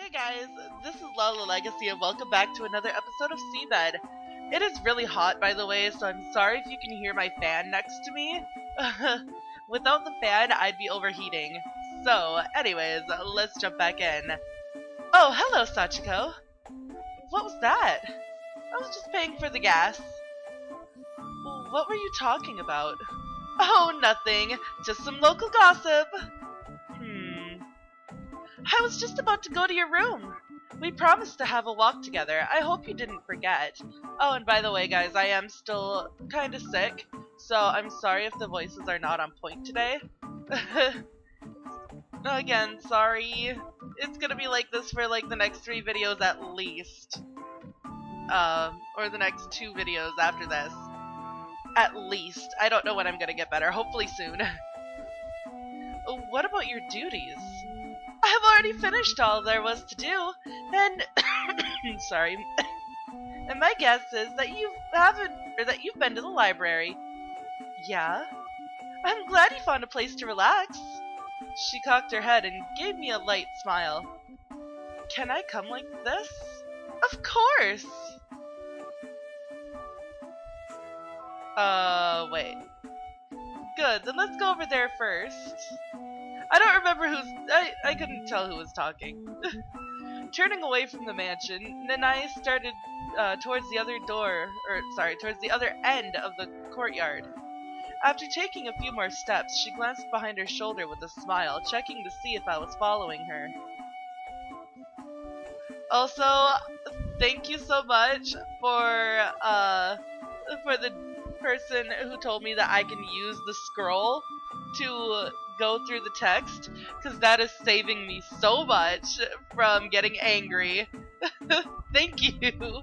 Hey guys, this is Lala Legacy and welcome back to another episode of SeaBed. It is really hot, by the way, so I'm sorry if you can hear my fan next to me. Without the fan, I'd be overheating. So, anyways, let's jump back in. Oh, hello, Sachiko. What was that? I was just paying for the gas. What were you talking about? Oh, nothing. Just some local gossip. I was just about to go to your room. We promised to have a walk together. I hope you didn't forget. Oh, and by the way, guys, I am still kind of sick, so I'm sorry if the voices are not on point today. Again, sorry. It's gonna be like this for like the next 3 videos at least. Or the next 2 videos after this. At least. I don't know when I'm gonna get better. Hopefully soon. What about your duties? I've already finished all there was to do, and sorry. And my guess is that you've been to the library. Yeah? I'm glad you found a place to relax. She cocked her head and gave me a light smile. Can I come like this? Of course! Wait. Good, then let's go over there first. I don't remember I couldn't tell who was talking. Turning away from the mansion, Sanae started towards the other end of the courtyard. After taking a few more steps, she glanced behind her shoulder with a smile, checking to see if I was following her. Also, thank you so much for the person who told me that I can use the scroll to go through the text, because that is saving me so much from getting angry. Thank you!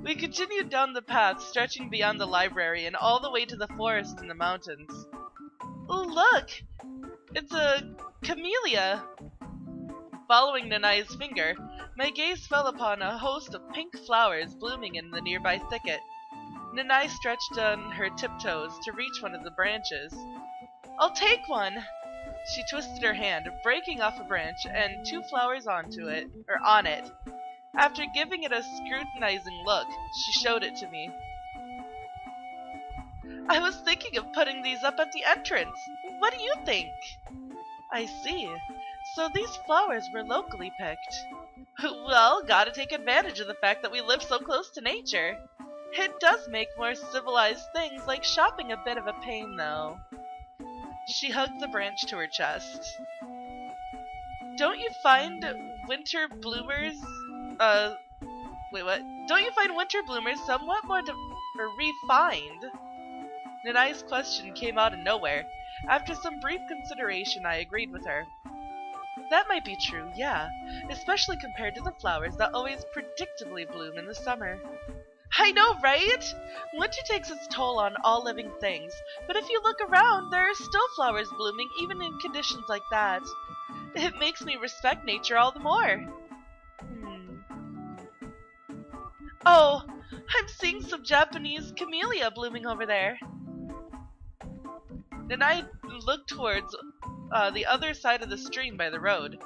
We continued down the path, stretching beyond the library and all the way to the forest and the mountains. Oh, look! It's a camellia! Following Sanae's finger, my gaze fell upon a host of pink flowers blooming in the nearby thicket. Sanae stretched on her tiptoes to reach one of the branches. I'll take one! She twisted her hand, breaking off a branch and 2 flowers on it. After giving it a scrutinizing look, she showed it to me. I was thinking of putting these up at the entrance. What do you think? I see. So these flowers were locally picked. Well, gotta take advantage of the fact that we live so close to nature. It does make more civilized things like shopping a bit of a pain, though. She hugged the branch to her chest. Don't you find winter bloomers, Don't you find winter bloomers somewhat more refined? Sanae's question came out of nowhere. After some brief consideration, I agreed with her. That might be true, yeah, especially compared to the flowers that always predictably bloom in the summer. I know, right? Winter takes its toll on all living things, but if you look around, there are still flowers blooming even in conditions like that. It makes me respect nature all the more. Oh, I'm seeing some Japanese camellia blooming over there. Then I looked towards the other side of the stream by the road.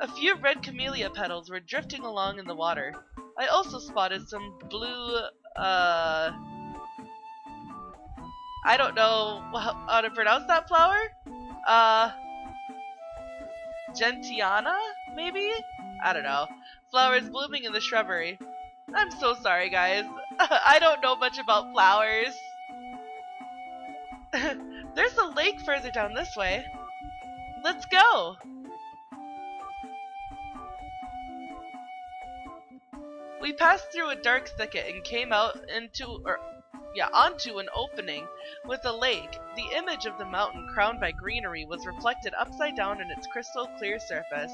A few red camellia petals were drifting along in the water. I also spotted some blue, I don't know how to pronounce that flower? Gentiana, maybe? I don't know. Flowers blooming in the shrubbery. I'm so sorry, guys. I don't know much about flowers. There's a lake further down this way. Let's go! We passed through a dark thicket and came out onto an opening with a lake. The image of the mountain crowned by greenery was reflected upside down in its crystal clear surface.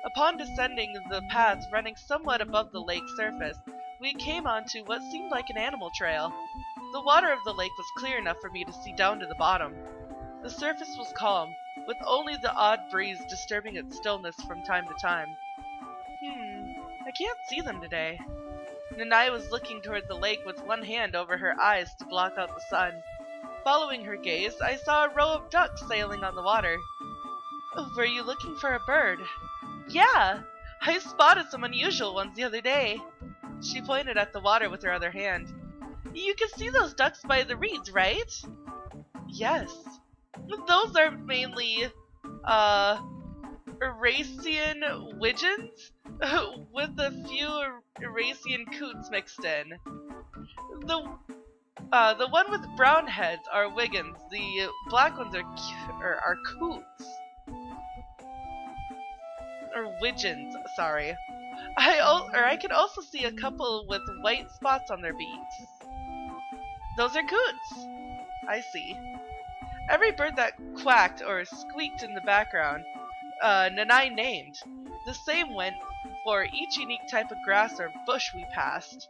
Upon descending the path running somewhat above the lake's surface, we came onto what seemed like an animal trail. The water of the lake was clear enough for me to see down to the bottom. The surface was calm, with only the odd breeze disturbing its stillness from time to time. I can't see them today. Sanae was looking toward the lake with one hand over her eyes to block out the sun. Following her gaze, I saw a row of ducks sailing on the water. Were you looking for a bird? Yeah, I spotted some unusual ones the other day. She pointed at the water with her other hand. You can see those ducks by the reeds, right? Yes. Those are mainly, Eurasian widgeons with a few Eurasian coots mixed in. The one with brown heads are wiggins. The black ones are coots or widgeons. Sorry. I can also see a couple with white spots on their beaks. Those are coots. I see. Every bird that quacked or squeaked in the background, Nanae named. The same went for each unique type of grass or bush we passed.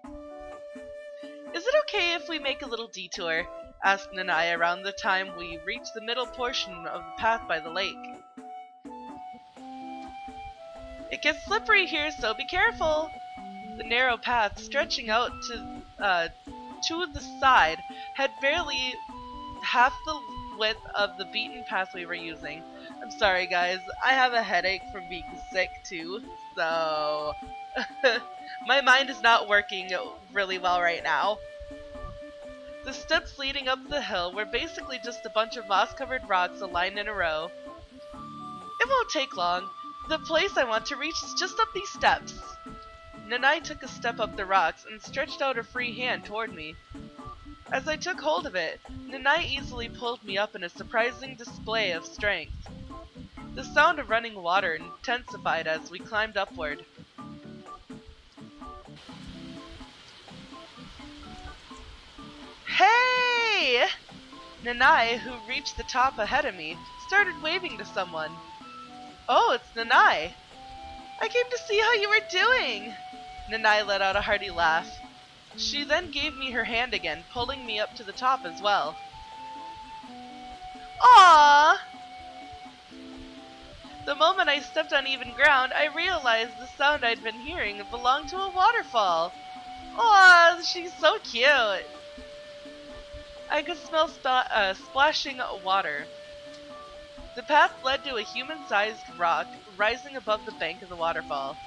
Is it okay if we make a little detour? Asked Nanae around the time we reached the middle portion of the path by the lake. It gets slippery here, so be careful. The narrow path stretching out to the side had barely half the width of the beaten path we were using. I'm sorry guys, I have a headache from being sick too, so my mind is not working really well right now. The steps leading up the hill were basically just a bunch of moss-covered rocks aligned in a row. It won't take long. The place I want to reach is just up these steps. Nanae took a step up the rocks and stretched out her free hand toward me. As I took hold of it, Nanae easily pulled me up in a surprising display of strength. The sound of running water intensified as we climbed upward. Hey! Nanae, who reached the top ahead of me, started waving to someone. Oh, it's Nanae. I came to see how you were doing. Nanae let out a hearty laugh. She then gave me her hand again, pulling me up to the top as well. Aww! The moment I stepped on even ground, I realized the sound I'd been hearing belonged to a waterfall. Aww, she's so cute. I could smell splashing water. The path led to a human-sized rock rising above the bank of the waterfall.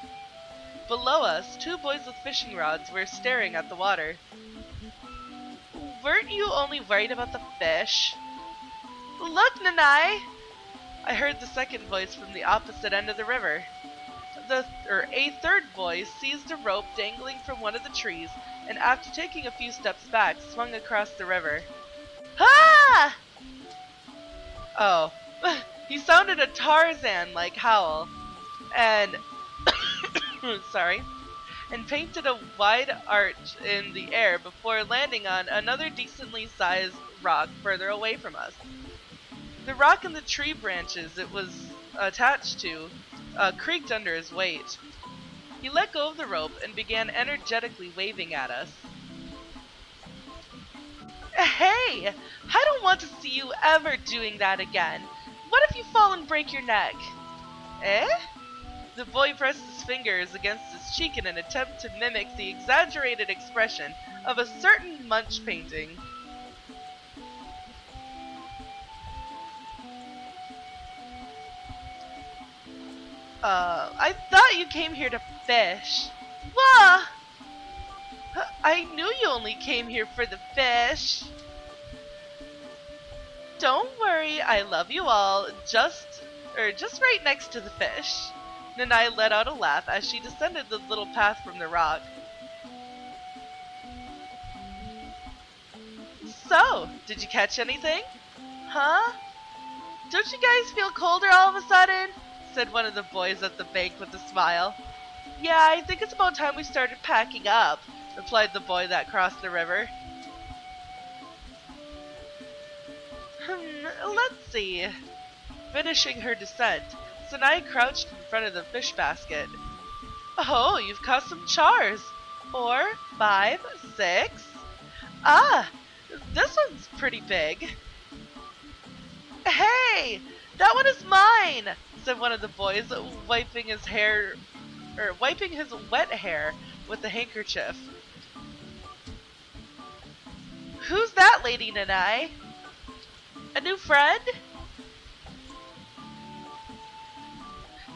Below us, two boys with fishing rods were staring at the water. Weren't you only worried about the fish? Look, Nanae! I heard the second voice from the opposite end of the river. A third boy seized a rope dangling from one of the trees, and after taking a few steps back, swung across the river. Ah! Oh. He sounded a Tarzan-like howl, and sorry, and painted a wide arch in the air before landing on another decently sized rock further away from us. The rock and the tree branches it was attached to creaked under his weight. He let go of the rope and began energetically waving at us. Hey! I don't want to see you ever doing that again. What if you fall and break your neck? Eh? The boy pressed his fingers against his cheek in an attempt to mimic the exaggerated expression of a certain Munch painting. I thought you came here to fish. Wah! I knew you only came here for the fish. Don't worry, I love you all, just right next to the fish. Nanae let out a laugh as she descended the little path from the rock. So, did you catch anything? Huh? Don't you guys feel colder all of a sudden? Said one of the boys at the bank with a smile. Yeah, I think it's about time we started packing up, replied the boy that crossed the river. Let's see. Finishing her descent, Sanae crouched in front of the fish basket. Oh, you've caught some chars. 4, 5, 6. Ah, this one's pretty big. Hey, that one is mine, said one of the boys, wiping his wet hair with a handkerchief. Who's that lady, Nanae? A new friend?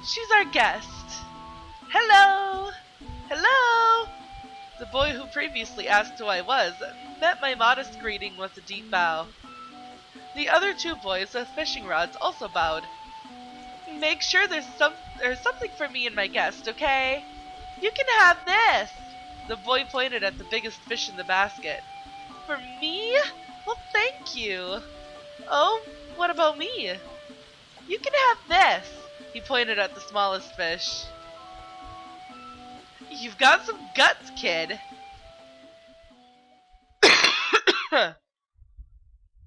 She's our guest. Hello! Hello! The boy who previously asked who I was met my modest greeting with a deep bow. The other two boys with fishing rods also bowed. Make sure there's something for me and my guest, okay? You can have this! The boy pointed at the biggest fish in the basket. For me? Well, thank you. Oh, what about me? You can have this! He pointed at the smallest fish. You've got some guts, kid.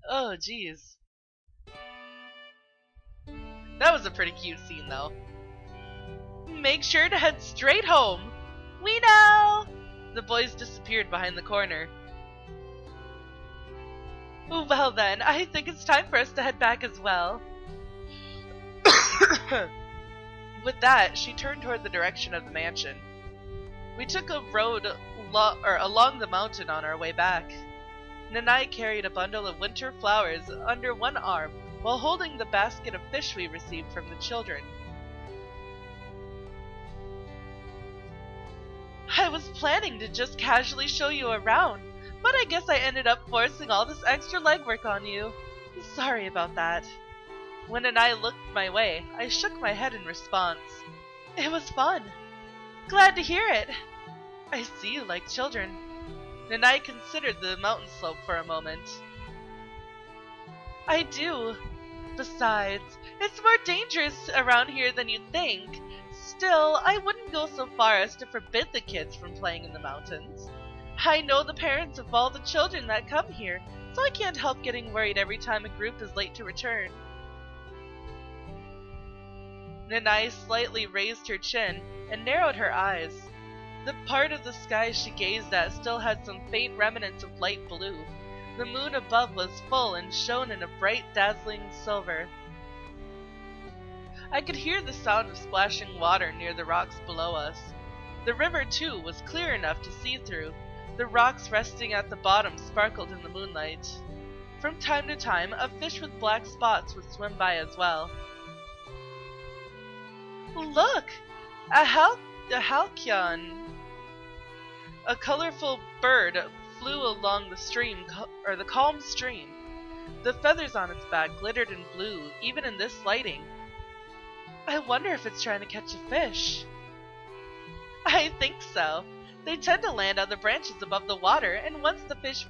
Oh, jeez. That was a pretty cute scene, though. Make sure to head straight home. We know! The boys disappeared behind the corner. Well then, I think it's time for us to head back as well. With that, she turned toward the direction of the mansion. We took a road along the mountain on our way back. Nanae carried a bundle of winter flowers under one arm while holding the basket of fish we received from the children. I was planning to just casually show you around, but I guess I ended up forcing all this extra legwork on you. Sorry about that. When Nanae looked my way, I shook my head in response. It was fun. Glad to hear it. I see you like children. Nanae considered the mountain slope for a moment. I do. Besides, it's more dangerous around here than you'd think. Still, I wouldn't go so far as to forbid the kids from playing in the mountains. I know the parents of all the children that come here, so I can't help getting worried every time a group is late to return. Nanae slightly raised her chin and narrowed her eyes. The part of the sky she gazed at still had some faint remnants of light blue. The moon above was full and shone in a bright, dazzling silver. I could hear the sound of splashing water near the rocks below us. The river, too, was clear enough to see through. The rocks resting at the bottom sparkled in the moonlight. From time to time, a fish with black spots would swim by as well. Look! A halcyon! A colorful bird flew along the calm stream. The feathers on its back glittered in blue, even in this lighting. I wonder if it's trying to catch a fish. I think so. They tend to land on the branches above the water, and once a fish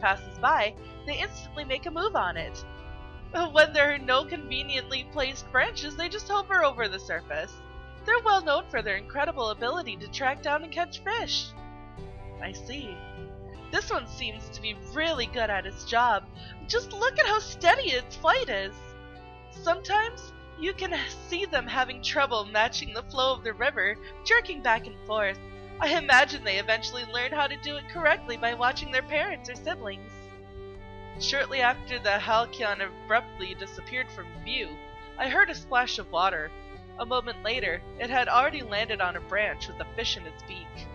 passes by, they instantly make a move on it. When there are no conveniently placed branches, they just hover over the surface. They're well known for their incredible ability to track down and catch fish. I see. This one seems to be really good at its job. Just look at how steady its flight is. Sometimes you can see them having trouble matching the flow of the river, jerking back and forth. I imagine they eventually learn how to do it correctly by watching their parents or siblings. Shortly after the halcyon abruptly disappeared from view, I heard a splash of water. A moment later, it had already landed on a branch with a fish in its beak.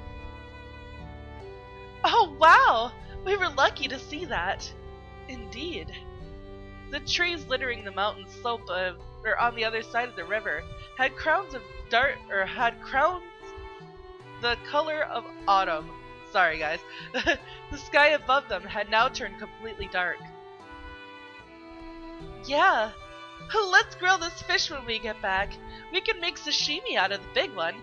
Oh wow! We were lucky to see that. Indeed. The trees littering the mountain slope on the other side of the river had crowns the color of autumn. Sorry guys. The sky above them had now turned completely dark. Yeah. Let's grill this fish when we get back. We can make sashimi out of the big one,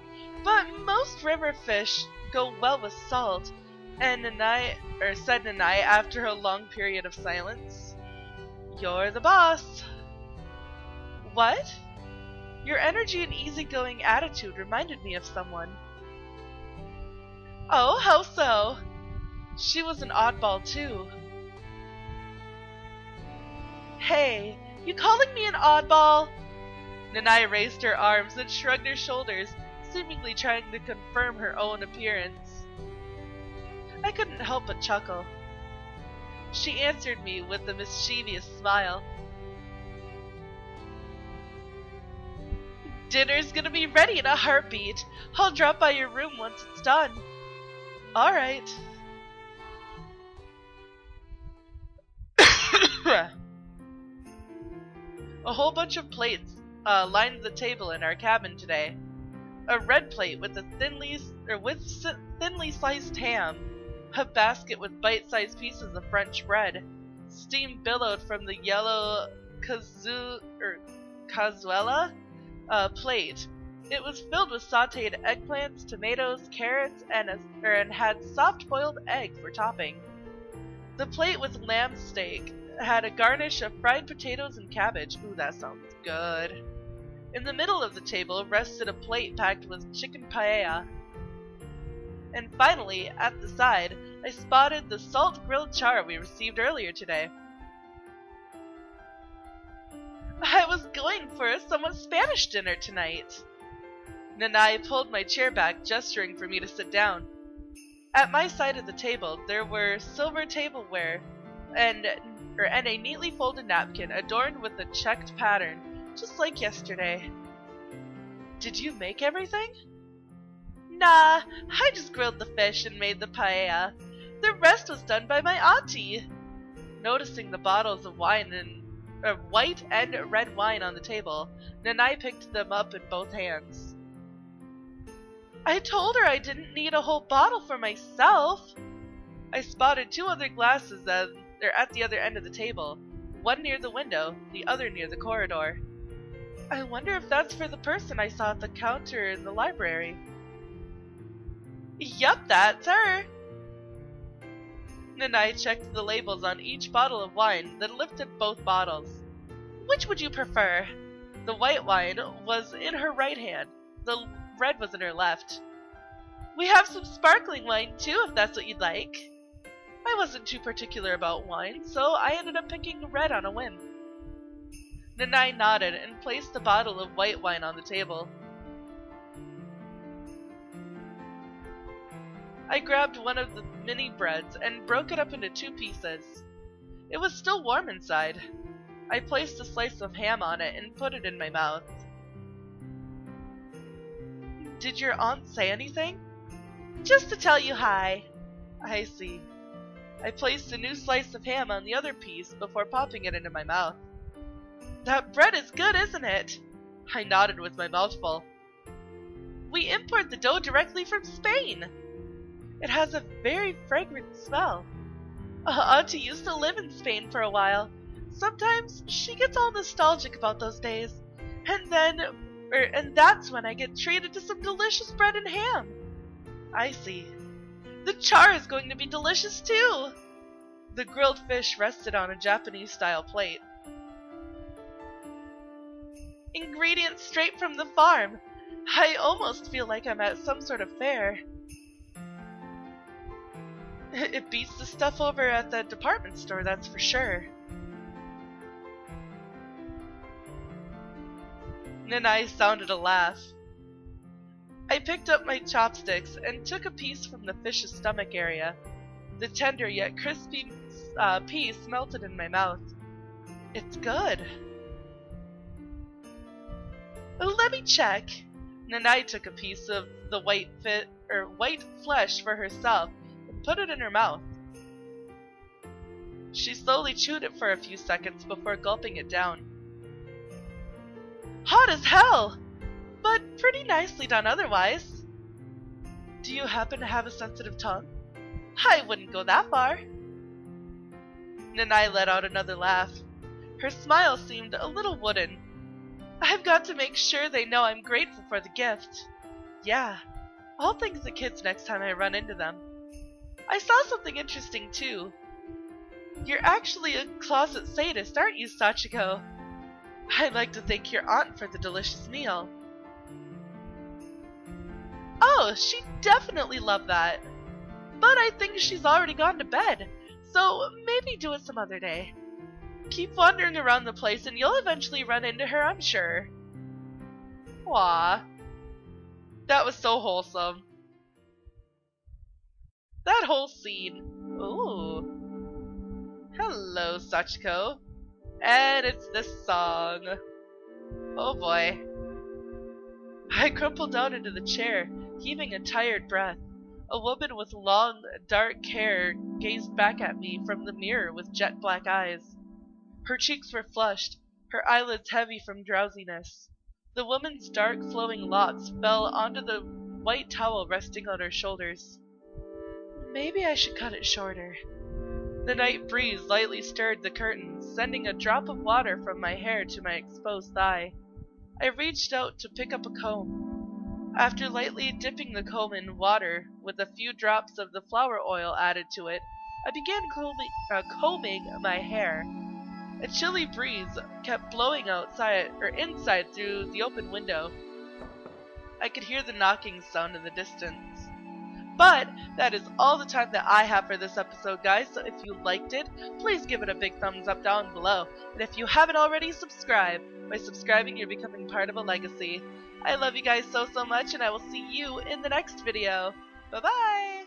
but most river fish go well with salt. And said Nanae after a long period of silence. You're the boss. What? Your energy and easygoing attitude reminded me of someone. Oh, how so? She was an oddball too. Hey, you calling me an oddball? Nanae raised her arms and shrugged her shoulders, seemingly trying to confirm her own appearance. I couldn't help but chuckle. She answered me with a mischievous smile. Dinner's gonna be ready in a heartbeat. I'll drop by your room once it's done. Alright. A whole bunch of plates lined the table in our cabin today. a red plate with thinly sliced ham, a basket with bite-sized pieces of French bread, steam billowed from the yellow cazuela plate. It was filled with sautéed eggplants, tomatoes, carrots, and had soft-boiled egg for topping. The plate with lamb steak had a garnish of fried potatoes and cabbage. Ooh, that sounds good. In the middle of the table rested a plate packed with chicken paella. And finally, at the side, I spotted the salt grilled char we received earlier today. I was going for a somewhat Spanish dinner tonight. Sanae pulled my chair back, gesturing for me to sit down. At my side of the table, there were silver tableware and a neatly folded napkin adorned with a checked pattern, just like yesterday. Did you make everything? Nah, I just grilled the fish and made the paella. The rest was done by my auntie. Noticing the bottles of wine and white and red wine on the table, Sanae picked them up in both hands. I told her I didn't need a whole bottle for myself. I spotted 2 other glasses at the other end of the table, one near the window, the other near the corridor. I wonder if that's for the person I saw at the counter in the library. Yup, that's her. Sanae checked the labels on each bottle of wine, then lifted both bottles. Which would you prefer? The white wine was in her right hand. The red was in her left. We have some sparkling wine too, if that's what you'd like. I wasn't too particular about wine, so I ended up picking red on a whim. Sanae nodded and placed the bottle of white wine on the table. I grabbed one of the mini breads and broke it up into 2 pieces. It was still warm inside. I placed a slice of ham on it and put it in my mouth. Did your aunt say anything? Just to tell you hi. I see. I placed a new slice of ham on the other piece before popping it into my mouth. That bread is good, isn't it? I nodded with my mouth full. We import the dough directly from Spain. It has a very fragrant smell. Auntie used to live in Spain for a while. Sometimes she gets all nostalgic about those days. And that's when I get treated to some delicious bread and ham. I see. The char is going to be delicious too. The grilled fish rested on a Japanese-style plate. Ingredients straight from the farm. I almost feel like I'm at some sort of fair. It beats the stuff over at the department store, that's for sure. Sanae sounded a laugh. I picked up my chopsticks and took a piece from the fish's stomach area. The tender yet crispy piece melted in my mouth. It's good. Let me check. Sanae took a piece of the white flesh for herself and put it in her mouth. She slowly chewed it for a few seconds before gulping it down. Hot as hell! But pretty nicely done otherwise. Do you happen to have a sensitive tongue? I wouldn't go that far. Sanae let out another laugh. Her smile seemed a little wooden. I've got to make sure they know I'm grateful for the gift. Yeah, I'll thank the kids next time I run into them. I saw something interesting too. You're actually a closet sadist, aren't you, Sachiko? I'd like to thank your aunt for the delicious meal. Oh, she'd definitely love that. But I think she's already gone to bed, so maybe do it some other day. Keep wandering around the place and you'll eventually run into her, I'm sure. Aww. That was so wholesome. That whole scene. Ooh. Hello, Sachiko. And it's this song. Oh boy. I crumpled down into the chair, heaving a tired breath. A woman with long, dark hair gazed back at me from the mirror with jet black eyes. Her cheeks were flushed, her eyelids heavy from drowsiness. The woman's dark flowing locks fell onto the white towel resting on her shoulders. Maybe I should cut it shorter. The night breeze lightly stirred the curtains, sending a drop of water from my hair to my exposed thigh. I reached out to pick up a comb. After lightly dipping the comb in water with a few drops of the flower oil added to it, I began combing my hair. A chilly breeze kept blowing inside through the open window. I could hear the knocking sound in the distance. But that is all the time that I have for this episode, guys. So if you liked it, please give it a big thumbs up down below. And if you haven't already, subscribe. By subscribing, you're becoming part of a legacy. I love you guys so much, and I will see you in the next video. Bye-bye!